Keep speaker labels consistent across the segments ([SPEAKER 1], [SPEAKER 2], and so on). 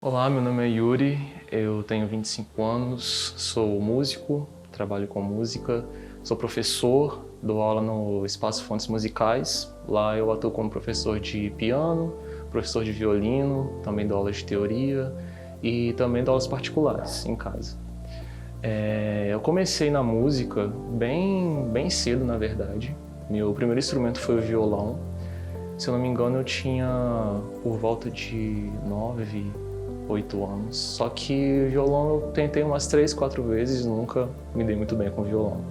[SPEAKER 1] Olá, meu nome é Yuri, eu tenho 25 anos, sou músico, trabalho com música, sou professor, dou aula no Espaço Fontes Musicais. Lá eu atuo como professor de piano, professor de violino, também dou aulas de teoria e também dou aulas particulares em casa. Eu comecei na música bem cedo, na verdade. Meu primeiro instrumento foi o violão. Se eu não me engano, eu tinha por volta de 8 anos. Só que violão eu tentei umas 3, 4 vezes e nunca me dei muito bem com violão.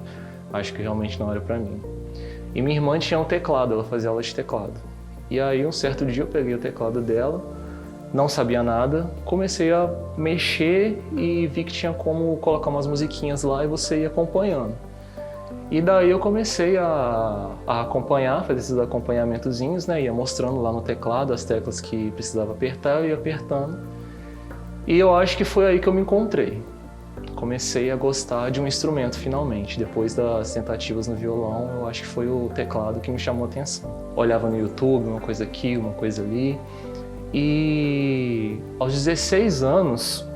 [SPEAKER 1] Acho que realmente não era pra mim. E minha irmã tinha um teclado, ela fazia aula de teclado. E aí um certo dia eu peguei o teclado dela, não sabia nada, comecei a mexer e vi que tinha como colocar umas musiquinhas lá e você ia acompanhando. E daí eu comecei a acompanhar, fazer esses acompanhamentozinhos, né? Ia mostrando lá no teclado as teclas que precisava apertar, eu ia apertando. E eu acho que foi aí que eu me encontrei. Comecei a gostar de um instrumento finalmente. Depois das tentativas no violão, eu acho que foi o teclado que me chamou a atenção. Olhava no YouTube, uma coisa aqui, uma coisa ali. E aos 16 anos,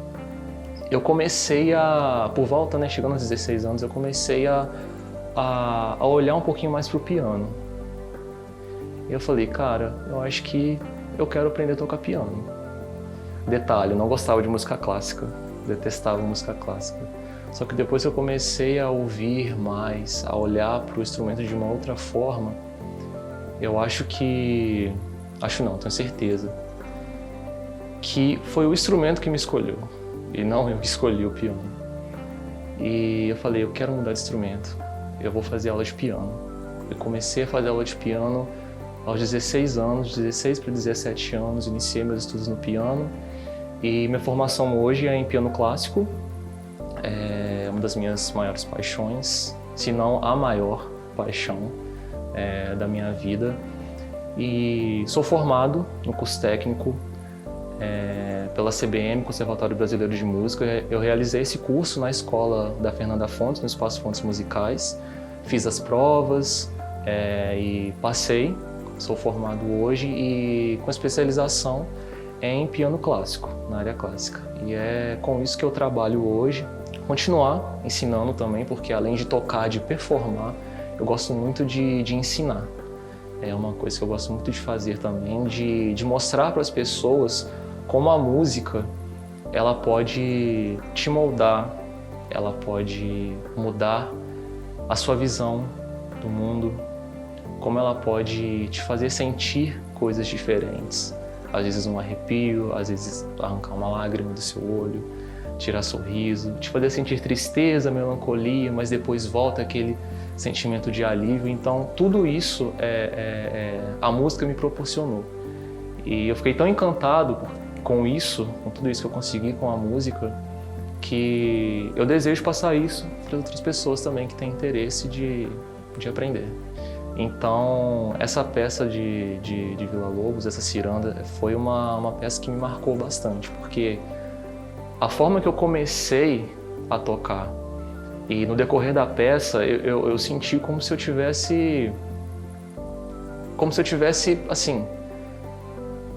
[SPEAKER 1] eu comecei por volta, né, chegando aos 16 anos, eu comecei a olhar um pouquinho mais pro piano. E eu falei, cara, eu acho que eu quero aprender a tocar piano. Detalhe, eu não gostava de música clássica, detestava música clássica. Só que depois que eu comecei a ouvir mais, a olhar para o instrumento de uma outra forma, eu tenho certeza, que foi o instrumento que me escolheu, e não eu que escolhi o piano. E eu falei, eu quero mudar de instrumento, eu vou fazer aula de piano. Eu comecei a fazer aula de piano aos 16 anos, 16 para 17 anos, iniciei meus estudos no piano. E minha formação hoje é em piano clássico, é uma das minhas maiores paixões, se não a maior paixão da minha vida. E sou formado no curso técnico pela CBM, Conservatório Brasileiro de Música. Eu realizei esse curso na escola da Fernanda Fontes, no Espaço Fontes Musicais. Fiz as provas e passei. Sou formado hoje e com especialização em piano clássico, na área clássica. E é com isso que eu trabalho hoje. Continuar ensinando também, porque além de tocar, de performar, eu gosto muito de ensinar. É uma coisa que eu gosto muito de fazer também, de mostrar para as pessoas como a música ela pode te moldar, ela pode mudar a sua visão do mundo, como ela pode te fazer sentir coisas diferentes. Às vezes um arrepio, às vezes arrancar uma lágrima do seu olho, tirar sorriso, te fazer sentir tristeza, melancolia, mas depois volta aquele sentimento de alívio. Então tudo isso a música me proporcionou. E eu fiquei tão encantado com isso, com tudo isso que eu consegui com a música, que eu desejo passar isso para outras pessoas também que têm interesse de aprender. Então, essa peça de Villa-Lobos, essa ciranda, foi uma peça que me marcou bastante, porque a forma que eu comecei a tocar e no decorrer da peça, eu senti como se eu tivesse, assim,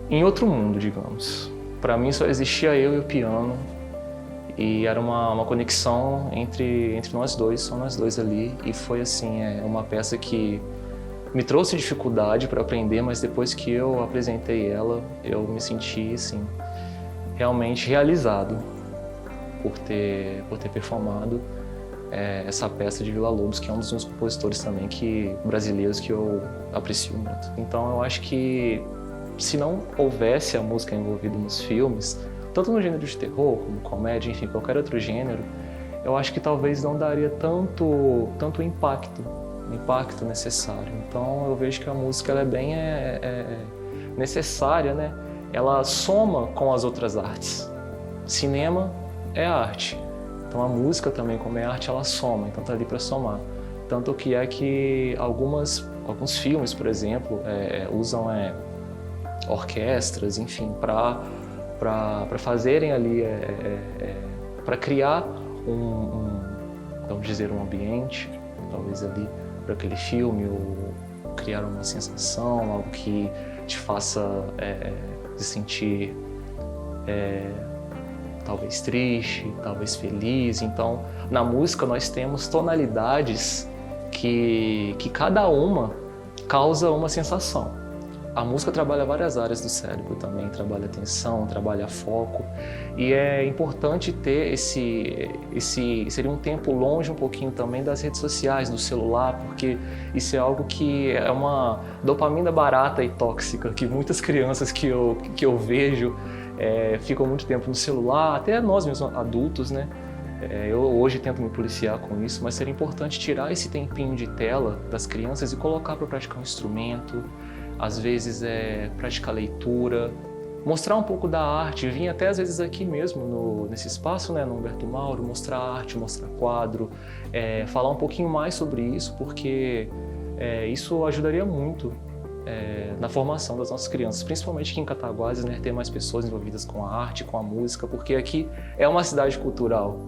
[SPEAKER 1] em outro mundo, digamos. Para mim só existia eu e o piano e era uma conexão entre nós dois, só nós dois ali, e foi assim, uma peça que me trouxe dificuldade para aprender, mas depois que eu apresentei ela, eu me senti assim, realmente realizado por ter performado essa peça de Villa-Lobos, que é um dos meus compositores também brasileiros que eu aprecio muito. Então eu acho que se não houvesse a música envolvida nos filmes, tanto no gênero de terror como comédia, enfim, qualquer outro gênero, eu acho que talvez não daria tanto impacto necessário. Então eu vejo que a música ela é bem necessária, né? Ela soma com as outras artes. Cinema é arte, então a música também, como é arte, ela soma, então tá ali para somar. Tanto que alguns filmes, por exemplo, usam orquestras, enfim, para fazerem ali, para criar vamos dizer, um ambiente, talvez ali para aquele filme, ou criar uma sensação, algo que te faça se sentir talvez triste, talvez feliz. Então, na música nós temos tonalidades que cada uma causa uma sensação. A música trabalha várias áreas do cérebro também, trabalha atenção, trabalha foco, e é importante ter seria um tempo longe um pouquinho também das redes sociais, do celular, porque isso é algo que é uma dopamina barata e tóxica, que muitas crianças que eu vejo ficam muito tempo no celular, até nós mesmos adultos, né? Eu hoje tento me policiar com isso, mas seria importante tirar esse tempinho de tela das crianças e colocar para praticar um instrumento, às vezes praticar leitura, mostrar um pouco da arte, vir até às vezes aqui mesmo nesse espaço, né, no Humberto Mauro, mostrar arte, mostrar quadro, falar um pouquinho mais sobre isso, porque isso ajudaria muito na formação das nossas crianças, principalmente aqui em Cataguases, né, ter mais pessoas envolvidas com a arte, com a música, porque aqui é uma cidade cultural.